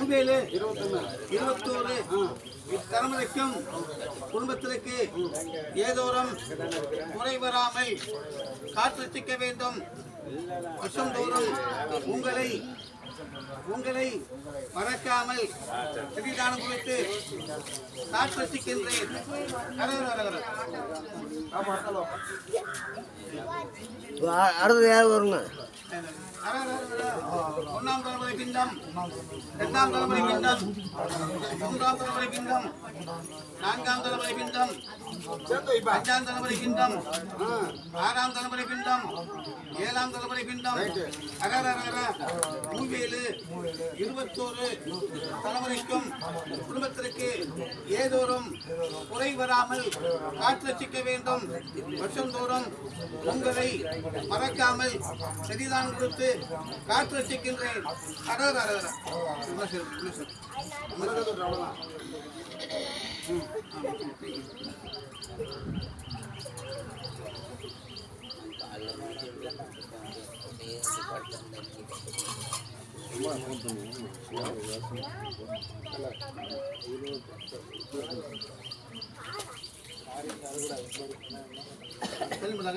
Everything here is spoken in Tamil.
மூவேலு 21 இத்தலைமுறைக்கும் குடும்பத்திற்கு ஏதோறும் குறை வராமல் காத்திருக்க வேண்டும். வருஷந்தோறும் உங்களை மறக்காமல் திடீதானம் குறித்து காத்திருக்கின்றேன். அடுத்தது யார் வருங்க? ஒன்றாம் தலைமுறை பிண்டம், இரண்டாம் தலைமுறை பிண்டம், மூன்றாம் தலைமுறை பிண்டம், நான்காம் தலைமுறை பிண்டம், அஞ்சாம் தலைமுறை பிண்டம், ஆறாம் தலைமுறை பிண்டம், ஏழாம் தலைமுறை பிண்டம், மூவேலு 21 தலைமுறைக்கும் குடும்பத்திற்கு ஏதோறும் குறை வராமல் காத்திருக்க வேண்டும். வருஷந்தோறும் உங்களை மறக்காமல் சரிதான் கொடுத்து காத்திருக்கின்றேன். சொல்லுங்க.